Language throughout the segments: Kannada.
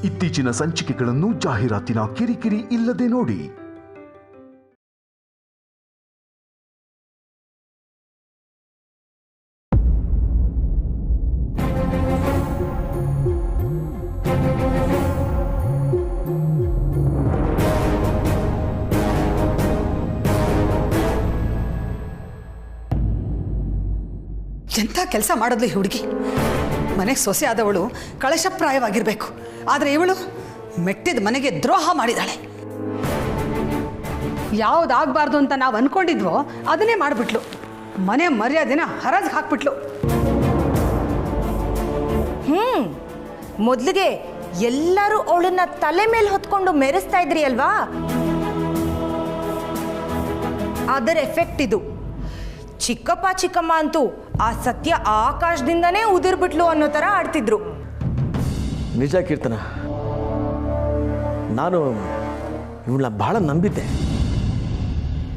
ಇತ್ತೀಚಿನ ಸಂಚಿಕೆಗಳನ್ನು ಜಾಹೀರಾತಿನ ಕಿರಿಕಿರಿ ಇಲ್ಲದೆ ನೋಡಿ. ಎಂಥ ಕೆಲಸ ಮಾಡೋದ್ಲಿ ಹುಡುಗಿ. ಮನೆಗೆ ಸೊಸೆ ಆದವಳು ಕಳಶಪ್ರಾಯವಾಗಿರಬೇಕು. ಆದರೆ ಇವಳು ಮೆಟ್ಟಿದ ಮನೆಗೆ ದ್ರೋಹ ಮಾಡಿದಾಳೆ. ಯಾವುದಾಗಬಾರ್ದು ಅಂತ ನಾವು ಅಂದ್ಕೊಂಡಿದ್ವೋ ಅದನ್ನೇ ಮಾಡಿಬಿಟ್ಲು. ಮನೆ ಮರ್ಯಾದೆನ ಹರಾಜ್ ಹಾಕ್ಬಿಟ್ಲು. ಮೊದಲಿಗೆ ಎಲ್ಲರೂ ಅವಳನ್ನ ತಲೆ ಮೇಲೆ ಹೊತ್ಕೊಂಡು ಮೆರೆಸ್ತಾ ಇದ್ರಿ ಅಲ್ವಾ? ಅದರ ಎಫೆಕ್ಟ್ ಇದು. ಚಿಕ್ಕಪ್ಪ ಚಿಕ್ಕಮ್ಮ ಅಂತೂ ಆ ಸತ್ಯ ಆಕಾಶದಿಂದನೇ ಉದುರ್ಬಿಟ್ಲು ಅನ್ನೋ ಥರ ಆಡ್ತಿದ್ರು. ನಿಜ ಕೀರ್ತನ, ನಾನು ಇವಳನ್ನ ಬಹಳ ನಂಬಿದ್ದೆ.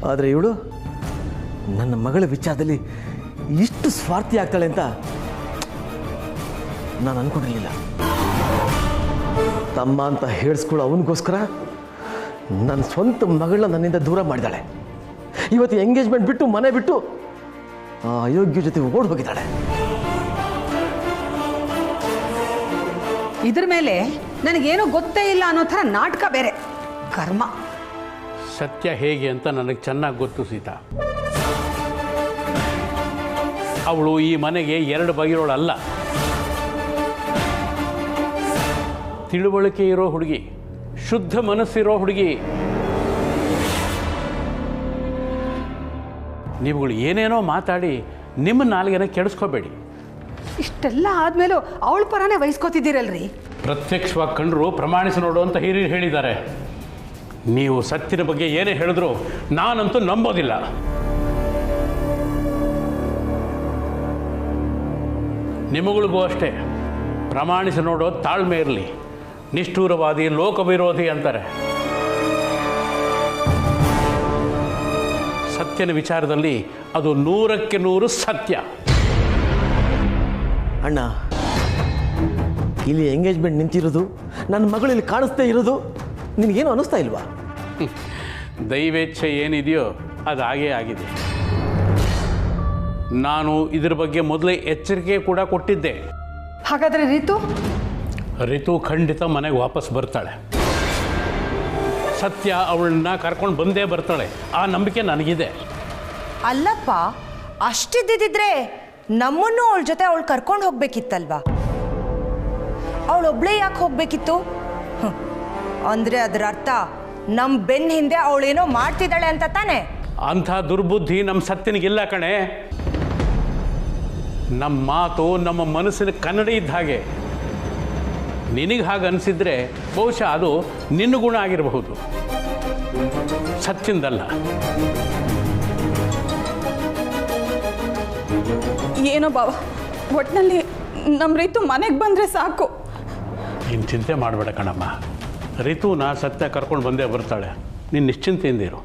ಆದರೆ ಇವಳು ನನ್ನ ಮಗಳ ವಿಚಾರದಲ್ಲಿ ಇಷ್ಟು ಸ್ವಾರ್ಥಿ ಆಗ್ತಾಳೆ ಅಂತ ನಾನು ಅಂದ್ಕೊಂಡಿರಲಿಲ್ಲ. ತಮ್ಮ ಅಂತ ಹೇಳಿಸ್ಕೊಳ್ಳೋ ಅವನಿಗೋಸ್ಕರ ನನ್ನ ಸ್ವಂತ ಮಗಳನ್ನ ನನ್ನಿಂದ ದೂರ ಮಾಡಿದಾಳೆ. ಇವತ್ತು ಎಂಗೇಜ್ಮೆಂಟ್ ಬಿಟ್ಟು ಮನೆ ಬಿಟ್ಟು ಆ ಅಯೋಗ್ಯ ಜೊತೆ ಓಡ್ ಹೋಗಿದ್ದಾಳೆ. ಇದ್ರ ಮೇಲೆ ನನಗೇನೋ ಗೊತ್ತೇ ಇಲ್ಲ ಅನ್ನೋ ಥರ ನಾಟಕ ಬೇರೆ. ಕರ್ಮ. ಸತ್ಯ ಹೇಗೆ ಅಂತ ನನಗೆ ಚೆನ್ನಾಗಿ ಗೊತ್ತು ಸೀತಾ. ಅವಳು ಈ ಮನೆಗೆ ಎರಡು ಬಗೆರೋಳಲ್ಲ. ತಿಳುವಳಿಕೆ ಇರೋ ಹುಡುಗಿ, ಶುದ್ಧ ಮನಸ್ಸಿರೋ ಹುಡುಗಿ. ನೀವುಗಳು ಏನೇನೋ ಮಾತಾಡಿ ನಿಮ್ಮ ನಾಲ್ಗೆನ ಕೆಡಿಸ್ಕೋಬೇಡಿ. ಇಷ್ಟೆಲ್ಲ ಆದ್ಮೇಲೂ ಅವಳ ಪರನೇ ವಹಿಸ್ಕೋತಿದ್ದೀರಲ್ರಿ. ಪ್ರತ್ಯಕ್ಷವಾಗಿ ಕಂಡ್ರು ಪ್ರಮಾಣಿಸಿ ನೋಡು ಅಂತ ಹಿರಿಯರು ಹೇಳಿದ್ದಾರೆ. ನೀವು ಸತ್ಯದ ಬಗ್ಗೆ ಏನೇ ಹೇಳಿದ್ರು ನಾನಂತೂ ನಂಬೋದಿಲ್ಲ. ನಿಮಗಳಿಗೂ ಅಷ್ಟೇ ಪ್ರಮಾಣಿಸಿ ನೋಡೋ ತಾಳ್ಮೆ ಇರಲಿ. ನಿಷ್ಠೂರವಾದಿ, ಲೋಕವಿರೋಧಿ ಅಂತಾರೆ. ಸತ್ಯನ ವಿಚಾರದಲ್ಲಿ ಅದು 100ಕ್ಕೆ 100 ಸತ್ಯ. ಅಣ್ಣ, ಇಲ್ಲಿ ಎಂಗೇಜ್ಮೆಂಟ್ ನಿಂತಿರೋದು, ನನ್ನ ಮಗಳು ಇಲ್ಲಿ ಕಾಣಿಸ್ತೇ ಇರೋದು ನಿನಗೇನು ಅನ್ನಿಸ್ತಾ ಇಲ್ವಾ? ದೈವೇಚ್ಛೆ ಏನಿದೆಯೋ ಅದು ಹಾಗೇ ಆಗಿದೆ. ನಾನು ಇದ್ರ ಬಗ್ಗೆ ಮೊದಲೇ ಎಚ್ಚರಿಕೆ ಕೂಡ ಕೊಟ್ಟಿದ್ದೆ. ಹಾಗಾದರೆ ರಿತು ಖಂಡಿತ ಮನೆಗೆ ವಾಪಸ್ ಬರ್ತಾಳೆ. ಸತ್ಯ ಅವಳನ್ನ ಕರ್ಕೊಂಡು ಬಂದೇ ಬರ್ತಾಳೆ. ಆ ನಂಬಿಕೆ ನನಗಿದೆ. ಅಲ್ಲಪ್ಪ, ಅಷ್ಟಿದ್ದಿದ್ರೆ ನಮ್ಮನ್ನು ಅವಳ ಜೊತೆ ಅವಳು ಕರ್ಕೊಂಡು ಹೋಗ್ಬೇಕಿತ್ತಲ್ವಾ? ಅವಳೊಬ್ಳೇ ಯಾಕೆ ಹೋಗ್ಬೇಕಿತ್ತು? ಅಂದರೆ ಅದರ ಅರ್ಥ ನಮ್ಮ ಬೆನ್ನ ಹಿಂದೆ ಅವಳೇನೋ ಮಾಡ್ತಿದ್ದಾಳೆ ಅಂತ ತಾನೆ? ಅಂಥ ದುರ್ಬುದ್ಧಿ ನಮ್ಮ ಸತ್ಯನಿಗಿಲ್ಲ ಕಣೆ. ನಮ್ಮ ಮಾತು ನಮ್ಮ ಮನಸ್ಸಿನ ಕನ್ನಡಿ ಇದ್ದ ಹಾಗೆ. ನಿನಗೆ ಹಾಗೆ ಅನಿಸಿದ್ರೆ ಬಹುಶಃ ಅದು ನಿನ್ನ ಗುಣ ಆಗಿರಬಹುದು, ಸತ್ಯಂದಲ್ಲ. ಏನೋ ಬಾವ, ಒಟ್ಟಿನಲ್ಲಿ ನಮ್ಮ ರೀತು ಮನೆಗೆ ಬಂದರೆ ಸಾಕು. ನೀನು ಚಿಂತೆ ಮಾಡಬೇಡ ಕಣಮ್ಮ. ರಿತುನ ಸತ್ಯ ಕರ್ಕೊಂಡು ಬಂದೇ ಬರ್ತಾಳೆ. ನೀನು ನಿಶ್ಚಿಂತೆಯಿಂದ ಇರು.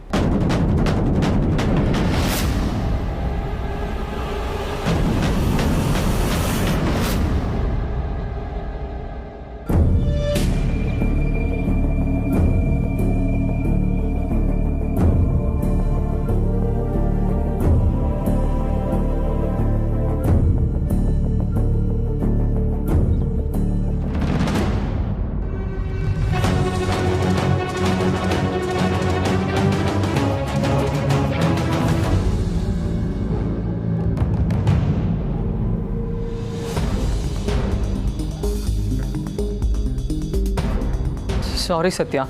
ಸಾರಿ ಸತ್ಯ.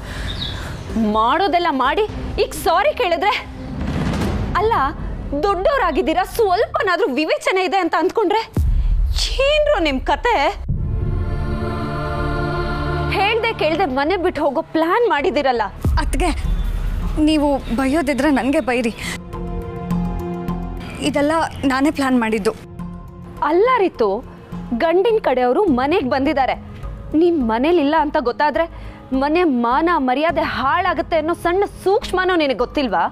ಮಾಡೋದೆಲ್ಲ ಮಾಡಿ ಈಗ ಸಾರಿ ಕೇಳಿದ್ರೆ? ಅಲ್ಲ, ದೊಡ್ಡವರಾಗಿದ್ದೀರಾ, ಸ್ವಲ್ಪನಾದ್ರೂ ವಿವೇಚನೆ ಇದೆ ಅಂತ ಅಂದ್ಕೊಂಡ್ರೆ ಏನ್ರು ನಿಮ್ ಕತೆ? ಹೇಳ್ದೆ ಕೇಳ್ದೆ ಮನೆ ಬಿಟ್ಟು ಹೋಗೋ ಪ್ಲಾನ್ ಮಾಡಿದಿರಲ್ಲ. ಅತ್ಗೆ, ನೀವು ಬೈಯೋದಿದ್ರೆ ನನಗೆ ಬೈರಿ. ಇದೆಲ್ಲ ನಾನೇ ಪ್ಲಾನ್ ಮಾಡಿದ್ದು. ಅಲ್ಲ ರಿತು, ಗಂಡಿನ ಕಡೆಯವರು ಮನೆಗೆ ಬಂದಿದ್ದಾರೆ. ನೀನ್ ಮನೇಲಿಲ್ಲ ಅಂತ ಗೊತ್ತಾದ್ರೆ ಮನೆ ಮಾನ ಮರ್ಯಾದೆ ಹಾಳಾಗುತ್ತೆ ಅನ್ನೋ ಸಣ್ಣ ಸೂಕ್ಷ್ಮನೋ ನಿನಗೆ ಗೊತ್ತಿಲ್ವಾ?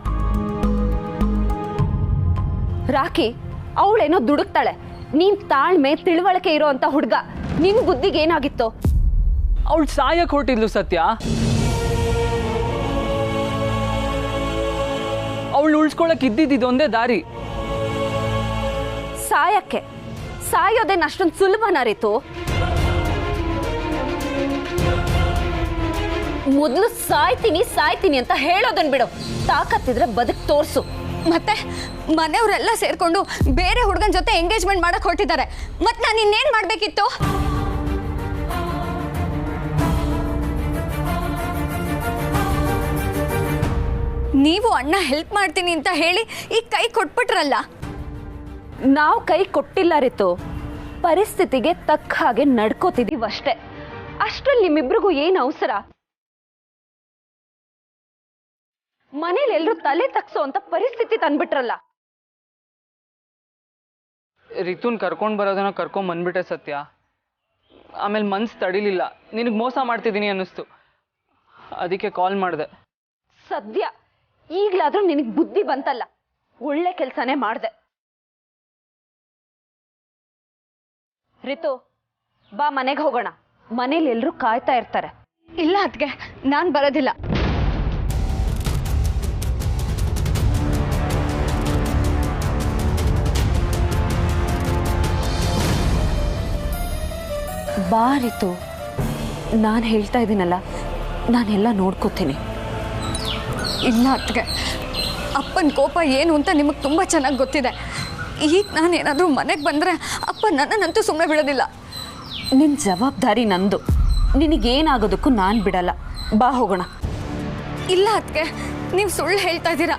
ರಾಕಿ ಅವಳೇನೋ ದುಡುಕ್ತಾಳೆ, ನೀನ್ ತಾಳ್ಮೆ ತಿಳುವಳಿಕೆ ಇರೋ ಅಂತ ಹುಡುಗ. ನಿನ್ ಬುದ್ಧಿಗೆ ಏನಾಗಿತ್ತು? ಅವಳು ಸಾಯಕ್ಕೆ ಹೊರಟಿದ್ಲು ಸತ್ಯ. ಅವಳು ಉಳಿಸ್ಕೊಳಕ್ ಇದ್ದಿದ್ದೊಂದೇ ದಾರಿ. ಸಾಯಕ್ಕೆ ಸಾಯೋದೇನು ಅಷ್ಟೊಂದು ಸುಲಭನ ರೀತು? ಮೊದಲು ಸಾಯ್ತೀನಿ ಅಂತ ಹೇಳೋದನ್ ಬಿಡು. ತಾಕತ್ತಿದ್ರೆ ಬದುಕ್ ತೋರ್ಸು. ಮತ್ತೆ ಮನೆಯವರೆಲ್ಲ ಸೇರ್ಕೊಂಡು ಬೇರೆ ಹುಡುಗನ ಜೊತೆ ಎಂಗೇಜ್ಮೆಂಟ್ ಮಾಡಕ್ ಹೊರಟಿದ್ದಾರೆ. ಮತ್ತೆ ನಾನು ಇನ್ನೇನು ಮಾಡಬೇಕಿತ್ತು? ನೀವು ಅಣ್ಣ ಹೆಲ್ಪ್ ಮಾಡ್ತೀನಿ ಅಂತ ಹೇಳಿ ಈಗ ಕೈ ಕೊಟ್ಬಿಟ್ರಲ್ಲ. ನಾವು ಕೈ ಕೊಟ್ಟಿಲ್ಲ ರೀತು, ಪರಿಸ್ಥಿತಿಗೆ ತಕ್ಕ ಹಾಗೆ ನಡ್ಕೋತಿದೀವಿ ಅಷ್ಟೇ. ಅಷ್ಟ್ರಲ್ಲಿ ನಿಮ್ಮಿಬ್ರಿಗೂ ಏನು ಅವಸರ? ಮನೇಲಿ ಎಲ್ರು ತಲೆ ತಗ್ಸೋ ಅಂತ ಪರಿಸ್ಥಿತಿ ತಂದ್ಬಿಟ್ರಲ್ಲ. ರಿತುನ್ ಕರ್ಕೊಂಡು ಬರೋದನ್ನ ಕರ್ಕೊಂಡ್ ಬಂದ್ಬಿಟ್ಟೆ ಸತ್ಯ. ಆಮೇಲೆ ಮನ್ಸು ತಡಿಲಿಲ್ಲ, ನಿನಗೆ ಮೋಸ ಮಾಡ್ತಿದ್ದೀನಿ ಅನ್ನಿಸ್ತು, ಅದಕ್ಕೆ ಕಾಲ್ ಮಾಡಿದೆ. ಸದ್ಯ ಈಗ್ಲಾದ್ರೂ ನಿನಗೆ ಬುದ್ಧಿ ಬಂತಲ್ಲ, ಒಳ್ಳೆ ಕೆಲಸನೇ ಮಾಡ್ದೆ. ರಿತು, ಬಾ ಮನೆಗೆ ಹೋಗೋಣ. ಮನೇಲಿ ಎಲ್ರು ಕಾಯ್ತಾ ಇರ್ತಾರೆ. ಇಲ್ಲ ಅದ್ಗೆ, ನಾನು ಬರೋದಿಲ್ಲ. ಬಾ ರಿತು, ನಾನು ಹೇಳ್ತಾ ಇದ್ದೀನಲ್ಲ, ನಾನೆಲ್ಲ ನೋಡ್ಕೋತೀನಿ. ಇಲ್ಲ ಅತ್ಗೆ, ಅಪ್ಪನ ಕೋಪ ಏನು ಅಂತ ನಿಮಗೆ ತುಂಬ ಚೆನ್ನಾಗಿ ಗೊತ್ತಿದೆ. ಈಗ ನಾನೇನಾದರೂ ಮನೆಗೆ ಬಂದರೆ ಅಪ್ಪ ನನ್ನನ್ನಂತೂ ಸುಮ್ಮನೆ ಬಿಡೋದಿಲ್ಲ. ನಿನ್ನ ಜವಾಬ್ದಾರಿ ನಂದು. ನಿನಗೇನಾಗೋದಕ್ಕೂ ನಾನು ಬಿಡಲ್ಲ. ಬಾ ಹೋಗೋಣ. ಇಲ್ಲ ಅತ್ಗೆ, ನೀವು ಸುಳ್ಳು ಹೇಳ್ತಾ ಇದ್ದೀರಾ.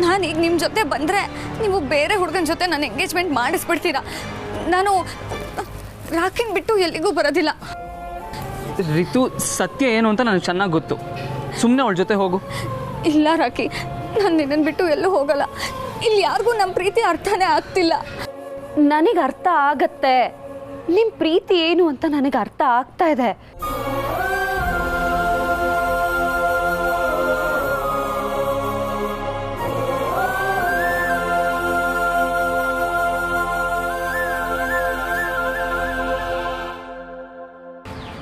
ನಾನೀಗ ನಿಮ್ಮ ಜೊತೆ ಬಂದರೆ ನೀವು ಬೇರೆ ಹುಡುಗನ ಜೊತೆ ನನ್ನ ಎಂಗೇಜ್ಮೆಂಟ್ ಮಾಡಿಸ್ಬಿಡ್ತೀರಾ. ನಾನು ರಾಕಿನ್ ಬಿಟ್ಟು ಎಲ್ಲಿಗೂ ಬರೋದಿಲ್ಲ. ರಿತು, ಸತ್ಯ ಏನು ಅಂತ ನನಗೆ ಚೆನ್ನಾಗಿ ಗೊತ್ತು. ಸುಮ್ಮನೆ ಅವಳ ಜೊತೆ ಹೋಗು. ಇಲ್ಲ ರಾಕಿ, ನಾನು ನಿನ್ನನ್ನು ಬಿಟ್ಟು ಎಲ್ಲೂ ಹೋಗಲ್ಲ. ಇಲ್ಲಿ ಯಾರಿಗೂ ನಮ್ಮ ಪ್ರೀತಿ ಅರ್ಥನೇ ಆಗ್ತಿಲ್ಲ. ನನಗೆ ಅರ್ಥ ಆಗತ್ತೆ. ನಿಮ್ಮ ಪ್ರೀತಿ ಏನು ಅಂತ ನನಗೆ ಅರ್ಥ ಆಗ್ತಾ ಇದೆ.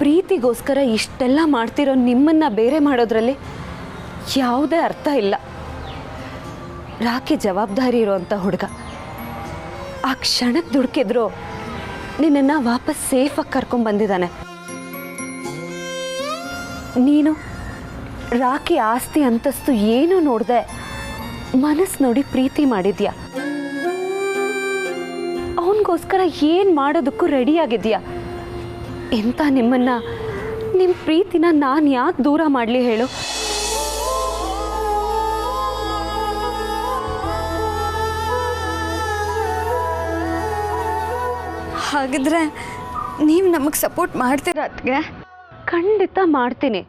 ಪ್ರೀತಿಗೋಸ್ಕರ ಇಷ್ಟೆಲ್ಲ ಮಾಡ್ತಿರೋ ನಿಮ್ಮನ್ನ ಬೇರೆ ಮಾಡೋದ್ರಲ್ಲಿ ಯಾವುದೇ ಅರ್ಥ ಇಲ್ಲ. ರಾಕಿ ಜವಾಬ್ದಾರಿ ಇರೋಂಥ ಹುಡುಗ. ಆ ಕ್ಷಣಕ್ಕೆ ದುಡುಕಿದ್ರು ನಿನ್ನನ್ನು ವಾಪಸ್ ಸೇಫಾಗಿ ಕರ್ಕೊಂಡ್ಬಂದಿದ್ದಾನೆ. ನೀನು ರಾಕಿ ಆಸ್ತಿ ಅಂತಸ್ತು ಏನೂ ನೋಡ್ದೆ ಮನಸ್ಸು ನೋಡಿ ಪ್ರೀತಿ ಮಾಡಿದ್ಯಾ. ಅವನಿಗೋಸ್ಕರ ಏನು ಮಾಡೋದಕ್ಕೂ ರೆಡಿಯಾಗಿದ್ಯಾ. ಎಂತ ನಿಮ್ಮ ಪ್ರೀತಿನ ನಾನು ಯಾಕೆ ದೂರ ಮಾಡಲಿ ಹೇಳು? ಹಾಗಿದ್ರೆ ನೀವು ನಮಗೆ ಸಪೋರ್ಟ್ ಮಾಡ್ತೀರಾ ಅತ್ಗೆ? ಖಂಡಿತ ಮಾಡ್ತೀನಿ.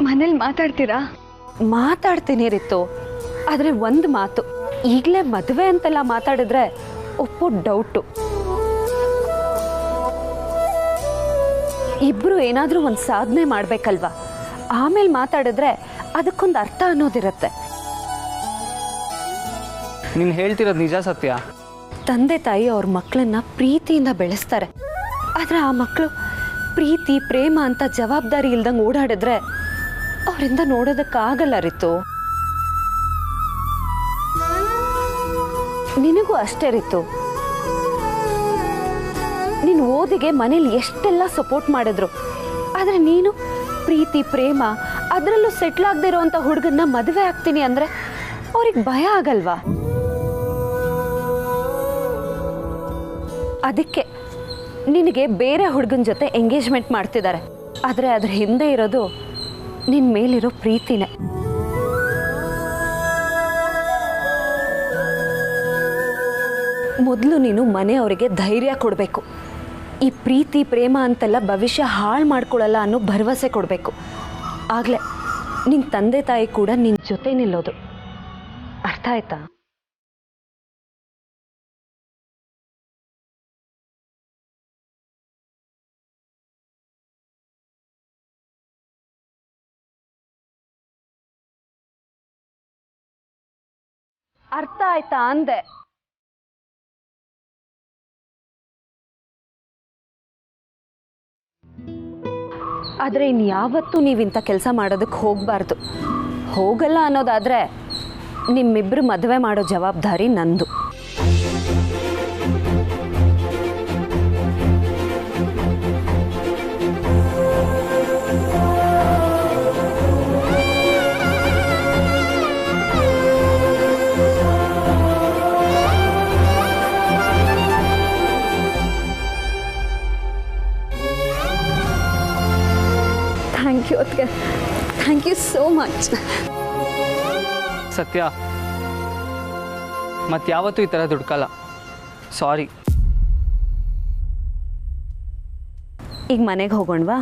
ಮನೇಲಿ ಮಾತಾಡ್ತೀರಾ? ಮಾತಾಡ್ತೀನಿ ರಿತು, ಆದರೆ ಒಂದು ಮಾತು. ಈಗಲೇ ಮದುವೆ ಅಂತೆಲ್ಲ ಮಾತಾಡಿದ್ರೆ ಒಪ್ಪೋ ಡೌಟು. ಇಬ್ರು ಏನಾದರೂ ಒಂದು ಸಾಧನೆ ಮಾಡಬೇಕಲ್ವಾ? ಆಮೇಲೆ ಮಾತಾಡಿದ್ರೆ ಅದಕ್ಕೊಂದು ಅರ್ಥ ಅನ್ನೋದಿರುತ್ತೆ. ನೀನು ಹೇಳ್ತಿರೋದು ನಿಜ ಸತ್ಯ. ತಂದೆ ತಾಯಿ ಅವ್ರ ಮಕ್ಕಳನ್ನ ಪ್ರೀತಿಯಿಂದ ಬೆಳೆಸ್ತಾರೆ. ಆದರೆ ಆ ಮಕ್ಕಳು ಪ್ರೀತಿ ಪ್ರೇಮ ಅಂತ ಜವಾಬ್ದಾರಿ ಇಲ್ದಂಗೆ ಓಡಾಡಿದ್ರೆ ಅವರಿಂದ ನೋಡೋದಕ್ಕಾಗಲ್ಲ ರಿತು. ನಿನಗೂ ಅಷ್ಟೇ ರಿತು. ನೀನು ಓದಿಗೆ ಮನೇಲಿ ಎಷ್ಟೆಲ್ಲ ಸಪೋರ್ಟ್ ಮಾಡಿದ್ರು, ಆದರೆ ನೀನು ಪ್ರೀತಿ ಪ್ರೇಮ ಅದರಲ್ಲೂ ಸೆಟ್ಲ್ ಆಗದೆ ಇರೋವಂಥ ಹುಡುಗನ್ನ ಮದುವೆ ಆಗ್ತೀನಿ ಅಂದರೆ ಅವ್ರಿಗೆ ಭಯ ಆಗಲ್ವಾ? ಅದಕ್ಕೆ ನಿನಗೆ ಬೇರೆ ಹುಡುಗನ ಜೊತೆ ಎಂಗೇಜ್ಮೆಂಟ್ ಮಾಡ್ತಿದ್ದಾರೆ. ಆದರೆ ಅದ್ರ ಹಿಂದೆ ಇರೋದು ನಿನ್ನ ಮೇಲಿರೋ ಪ್ರೀತಿನೇ. ಮೊದಲು ನೀನು ಮನೆಯವರಿಗೆ ಧೈರ್ಯ ಕೊಡಬೇಕು. ಈ ಪ್ರೀತಿ ಪ್ರೇಮ ಅಂತೆಲ್ಲ ಭವಿಷ್ಯ ಹಾಳು ಮಾಡ್ಕೊಳ್ಳಲ್ಲ ಅನ್ನೋ ಭರವಸೆ ಕೊಡಬೇಕು. ಆಗಲೇ ನಿನ್ನ ತಂದೆ ತಾಯಿ ಕೂಡ ನಿನ್ನ ಜೊತೆ ನಿಲ್ಲೋದು. ಅರ್ಥ ಆಯ್ತಾ? ಅರ್ಥ ಆಯ್ತಾ ಅಂದೆ. ಆದರೆ ಇನ್ಯಾವತ್ತೂ ನೀವಿಂಥ ಕೆಲಸ ಮಾಡೋದಕ್ಕೆ ಹೋಗಬಾರ್ದು. ಹೋಗಲ್ಲ ಅನ್ನೋದಾದರೆ ನಿಮ್ಮಿಬ್ಬರು ಮದುವೆ ಮಾಡೋ ಜವಾಬ್ದಾರಿ ನಂದು. ಥ್ಯಾಂಕ್ ಯು ಅದಕ್ಕೆ, ಥ್ಯಾಂಕ್ ಯು ಸೋ ಮಚ್. ಸತ್ಯ, ಮತ್ತೆ ಯಾವತ್ತೂ ಈ ಥರ ದುಡ್ಕಲ್ಲ. ಸಾರಿ. ಈಗ ಮನೆಗೆ ಹೋಗೋಣವಾ?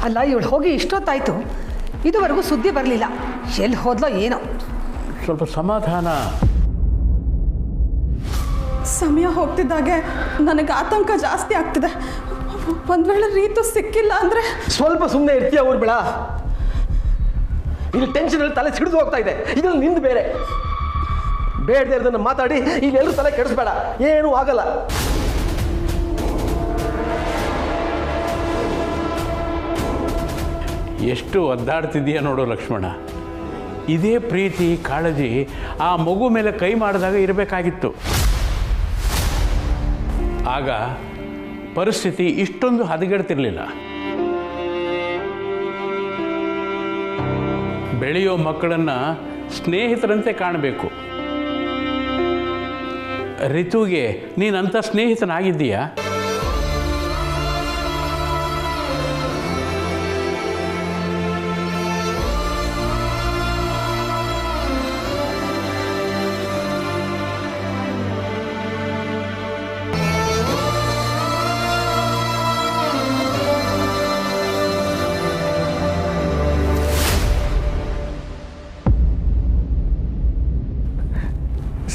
ಅಲ್ಲ, ಇವಳು ಹೋಗಿ ಇಷ್ಟೊತ್ತಾಯಿತು, ಇದುವರೆಗೂ ಸುದ್ದಿ ಬರಲಿಲ್ಲ. ಎಲ್ಲಿ ಹೋದ್ಲೋ ಏನೋ. ಸ್ವಲ್ಪ ಸಮಾಧಾನ. ಸಮಯ ಹೋಗ್ತಿದ್ದಾಗೆ ನನಗೆ ಆತಂಕ ಜಾಸ್ತಿ ಆಗ್ತಿದೆ. ಒಂದು ವೇಳೆ ರೀತು ಸಿಕ್ಕಿಲ್ಲ ಅಂದರೆ? ಸ್ವಲ್ಪ ಸುಮ್ಮನೆ ಇರ್ತೀಯ ಊರ್ಬೇಡ. ಇಲ್ಲಿ ಟೆನ್ಷನಲ್ಲಿ ತಲೆ ಸಿಡಿದು ಹೋಗ್ತಾ ಇದೆ. ಇದ್ರಲ್ಲಿ ನಿಂದು ಬೇರೆ. ಬೇಡದೇ ಇರೋದನ್ನು ಮಾತಾಡಿ ಇಲ್ಲೆಲ್ಲರೂ ತಲೆ ಕೆಡಿಸ್ಬೇಡ, ಏನೂ ಆಗಲ್ಲ. ಎಷ್ಟು ಒದ್ದಾಡ್ತಿದ್ದೀಯ ನೋಡು ಲಕ್ಷ್ಮಣ. ಇದೇ ಪ್ರೀತಿ ಕಾಳಜಿ ಆ ಮಗು ಮೇಲೆ ಕೈ ಮಾಡಿದಾಗ ಇರಬೇಕಾಗಿತ್ತು. ಆಗ ಪರಿಸ್ಥಿತಿ ಇಷ್ಟೊಂದು ಹದಗೆಡ್ತಿರ್ಲಿಲ್ಲ. ಬೆಳೆಯೋ ಮಕ್ಕಳನ್ನು ಸ್ನೇಹಿತರಂತೆ ಕಾಣಬೇಕು. ರಿತುಗೆ ನೀನಂಥ ಸ್ನೇಹಿತನಾಗಿದ್ದೀಯಾ?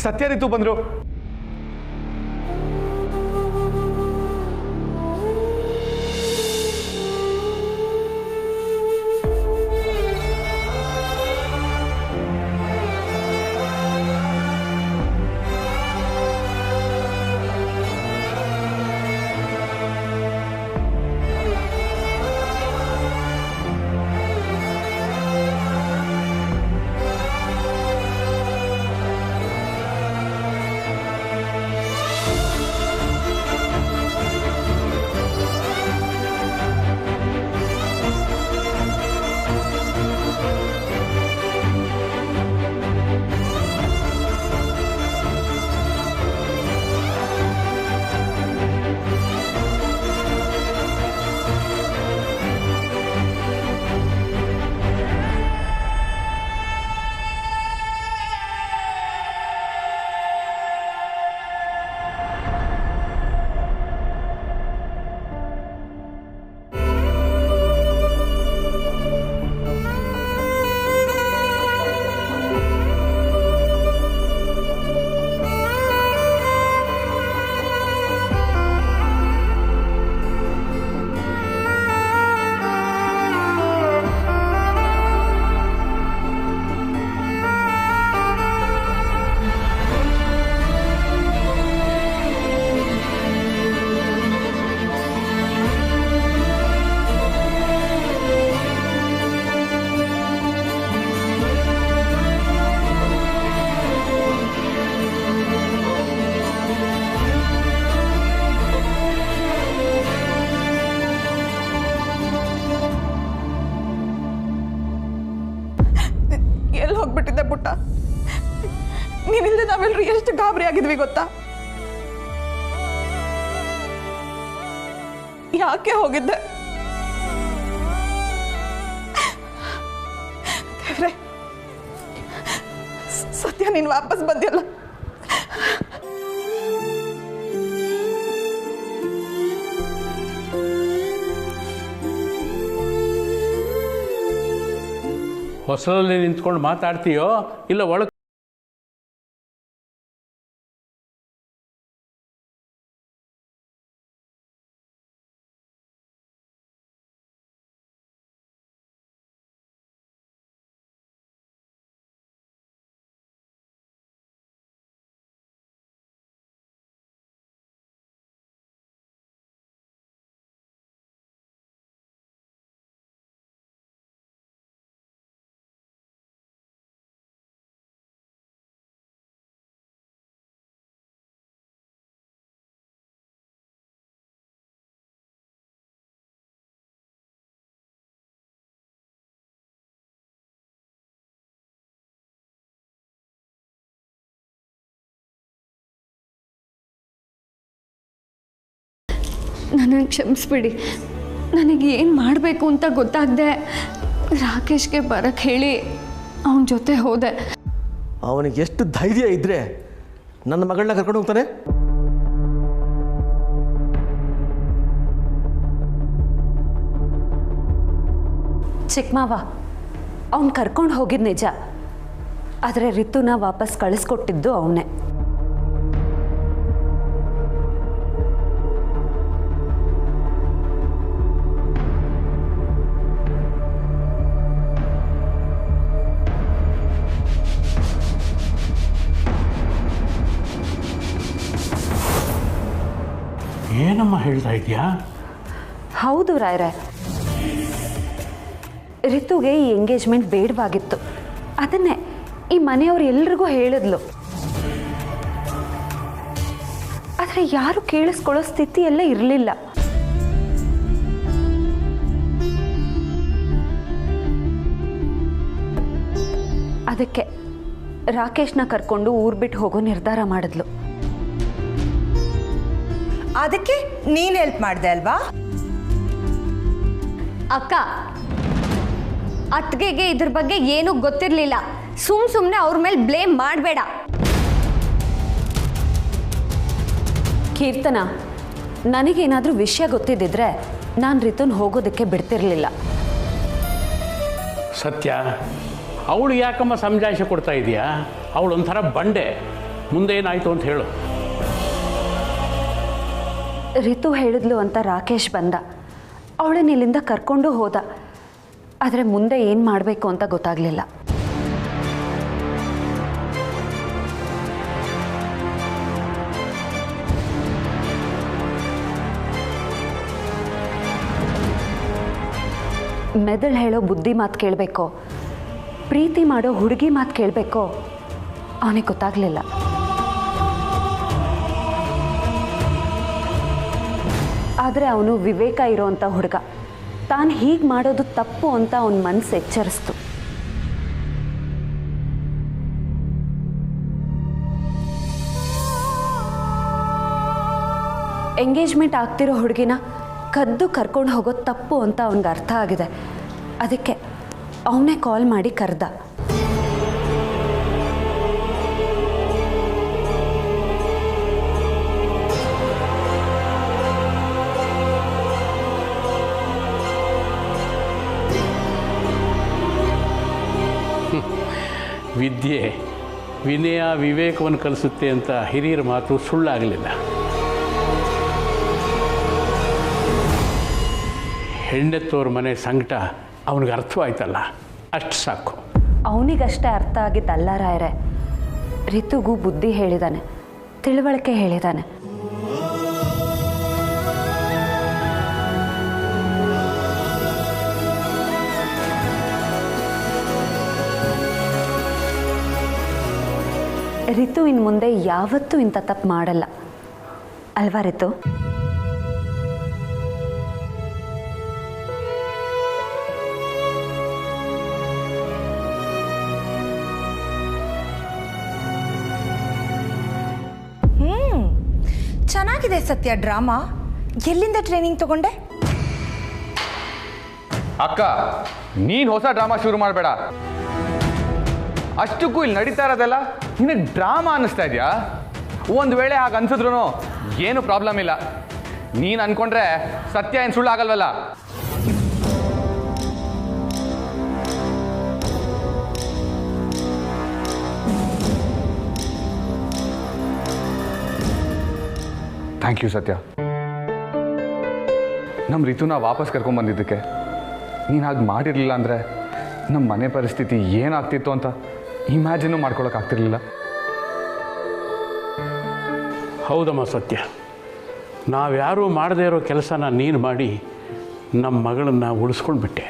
ಸತ್ಯ ರೀತು ಬಂದ್ರು. ಹೋಗ್ಬಿಟ್ಟಿದ್ದೆ ಪುಟ್ಟ. ನೀನಿಲ್ಲದೆ ನಾವೆಲ್ಲರೂ ಎಷ್ಟು ಗಾಬರಿ ಆಗಿದ್ವಿ ಗೊತ್ತಾ? ಯಾಕೆ ಹೋಗಿದ್ದೆ? ದೇವ್ರೆ, ಸತ್ಯ ನೀನು ವಾಪಸ್ ಬಂದಿಲ್ಲ. ಹೊಸಲಲ್ಲಿ ನಿಂತ್ಕೊಂಡು ಮಾತಾಡ್ತೀಯೋ ಇಲ್ಲ ಒಳಗೆ? ನನ್ನನ್ನು ಕ್ಷಮಿಸ್ಬಿಡಿ. ನನಗೆ ಏನು ಮಾಡಬೇಕು ಅಂತ ಗೊತ್ತಾಗದೆ ರಾಕೇಶ್ಗೆ ಬರಕ್ಕೆ ಹೇಳಿ ಅವನ ಜೊತೆ ಹೋದೆ. ಅವನಿಗೆ ಎಷ್ಟು ಧೈರ್ಯ ಇದ್ದರೆ ನನ್ನ ಮಗಳನ್ನ ಕರ್ಕೊಂಡು ಹೋಗ್ತಾನೆ? ಚಿಕ್ಕ ಮಾವ, ಅವ್ನು ಕರ್ಕೊಂಡು ಹೋಗಿದ್ದು ನಿಜ, ಆದರೆ ರಿತುನ ವಾಪಸ್ ಕಳಿಸ್ಕೊಟ್ಟಿದ್ದು ಅವನೇ. ಏನಮ್ಮ ಹೇಳ್ತಾ ಇದೆಯಾ? ಹೌದು ರಾಯ್ರೆ, ರಿತುಗೆ ಈ ಎಂಗೇಜ್ಮೆಂಟ್ ಬೇಡವಾಗಿತ್ತು. ಅದನ್ನೇ ಈ ಮನೆಯವ್ರು ಎಲ್ರಿಗೂ ಹೇಳಿದ್ಲು. ಆದರೆ ಯಾರು ಕೇಳಿಸ್ಕೊಳ್ಳೋ ಸ್ಥಿತಿಯಲ್ಲೇ ಇರಲಿಲ್ಲ. ಅದಕ್ಕೆ ರಾಕೇಶ್ನ ಕರ್ಕೊಂಡು ಊರು ಬಿಟ್ಟು ಹೋಗೋ ನಿರ್ಧಾರ ಮಾಡಿದ್ಲು. ಅದಕ್ಕೆ ನೀನು ಹೆಲ್ಪ್ ಮಾಡಿದೆ ಅಲ್ವಾ? ಅಕ್ಕ, ಅತ್ತಿಗೆಗೆ ಇದ್ರ ಬಗ್ಗೆ ಏನೂ ಗೊತ್ತಿರಲಿಲ್ಲ. ಸುಮ್ಮನೆ ಅವ್ರ ಮೇಲೆ ಬ್ಲೇಮ್ ಮಾಡಬೇಡ. ಕೀರ್ತನ, ನನಗೇನಾದರೂ ವಿಷಯ ಗೊತ್ತಿದ್ದಿದ್ರೆ ನಾನು ರಿತುನ್ ಹೋಗೋದಕ್ಕೆ ಬಿಡ್ತಿರ್ಲಿಲ್ಲ. ಸತ್ಯ, ಅವಳು ಯಾಕಮ್ಮ ಸಮಜಾಯಿಷೆ ಕೊಡ್ತಾ ಇದೆಯಾ? ಅವಳು ಒಂಥರ ಬಂಡೆ. ಮುಂದೆ ಏನಾಯಿತು ಅಂತ ಹೇಳು. ರಿತು ಹೇಳಿದ್ಲು ಅಂತ ರಾಕೇಶ್ ಬಂದ, ಅವಳನ್ನ ಇಲ್ಲಿಂದ ಕರ್ಕೊಂಡು ಹೋದ. ಆದರೆ ಮುಂದೆ ಏನು ಮಾಡಬೇಕು ಅಂತ ಗೊತ್ತಾಗಲಿಲ್ಲ. ಮೆದುಳು ಹೇಳೋ ಬುದ್ಧಿ ಮಾತು ಕೇಳಬೇಕೋ, ಪ್ರೀತಿ ಮಾಡೋ ಹುಡುಗಿ ಮಾತು ಕೇಳಬೇಕೋ ಅವನಿಗೆ ಗೊತ್ತಾಗಲಿಲ್ಲ. ಆದರೆ ಅವನು ವಿವೇಕ ಇರೋವಂಥ ಹುಡುಗ. ತಾನು ಹೀಗೆ ಮಾಡೋದು ತಪ್ಪು ಅಂತ ಅವನ ಮನಸ್ಸು ಎಚ್ಚರಿಸ್ತು. ಎಂಗೇಜ್ಮೆಂಟ್ ಆಗ್ತಿರೋ ಹುಡುಗಿನ ಕದ್ದು ಕರ್ಕೊಂಡು ಹೋಗೋದು ತಪ್ಪು ಅಂತ ಅವನಿಗೆ ಅರ್ಥ ಆಗಿದೆ. ಅದಕ್ಕೆ ಅವನೇ ಕಾಲ್ ಮಾಡಿ ಕರೆದ. ವಿದ್ಯೆ ವಿನಯ ವಿವೇಕವನ್ನು ಕಲಿಸುತ್ತೆ ಅಂತ ಹಿರಿಯರ ಮಾತು ಸುಳ್ಳಾಗಲಿಲ್ಲ. ಹೆಣ್ಣೆತ್ತೋರ ಮನೆ ಸಂಕಟ ಅವನಿಗೆ ಅರ್ಥವಾಯ್ತಲ್ಲ, ಅಷ್ಟು ಸಾಕು. ಅವನಿಗಷ್ಟೇ ಅರ್ಥ ಆಗಿದ್ದಲ್ಲ ರಾಯರೇ, ರಿತುಗೂ ಬುದ್ಧಿ ಹೇಳಿದ್ದಾನೆ, ತಿಳುವಳಿಕೆ ಹೇಳಿದ್ದಾನೆ. ರಿತು ಇನ್ನು ಮುಂದೆ ಯಾವತ್ತೂ ಇಂಥ ತಪ್ಪು ಮಾಡಲ್ಲ ಅಲ್ವಾ ರಿತು? ಚೆನ್ನಾಗಿದೆ ಸತ್ಯ ಡ್ರಾಮಾ. ಎಲ್ಲಿಂದ ಟ್ರೈನಿಂಗ್ ತಗೊಂಡೆ? ಅಕ್ಕ, ನೀನು ಹೊಸ ಡ್ರಾಮಾ ಶುರು ಮಾಡಬೇಡ. ಅಷ್ಟಕ್ಕೂ ಇಲ್ಲಿ ನಡೀತಾ ಇರೋದೆಲ್ಲ ನಿನಗೆ ಡ್ರಾಮಾ ಅನ್ನಿಸ್ತಾ ಇದೆಯಾ? ಒಂದು ವೇಳೆ ಹಾಗೆ ಅನ್ಸಿದ್ರು ಏನು ಪ್ರಾಬ್ಲಮ್ ಇಲ್ಲ. ನೀನು ಅನ್ಕೊಂಡ್ರೆ ಸತ್ಯ ಏನು ಸುಳ್ಳು ಆಗಲ್ವಲ್ಲ. ಥ್ಯಾಂಕ್ ಯು ಸತ್ಯ. ನಮ್ಮ ರಿತುನ ವಾಪಸ್ ಕರ್ಕೊಂಡ್ಬಂದಿದ್ದಕ್ಕೆ. ನೀನು ಹಾಗೆ ಮಾಡಿರಲಿಲ್ಲ ಅಂದರೆ ನಮ್ಮ ಮನೆ ಪರಿಸ್ಥಿತಿ ಏನಾಗ್ತಿತ್ತು ಅಂತ ಇಮ್ಯಾಜಿನೂ ಮಾಡ್ಕೊಳಕ್ಕಾಗ್ತಿರ್ಲಿಲ್ಲ. ಹೌದಮ್ಮ ಸತ್ಯ, ನಾವ್ಯಾರೂ ಮಾಡದೇ ಇರೋ ಕೆಲಸನ ನೀನು ಮಾಡಿ ನಮ್ಮ ಮಗಳನ್ನು ಉಳಿಸ್ಕೊಂಡ್ಬಿಟ್ಟೆ.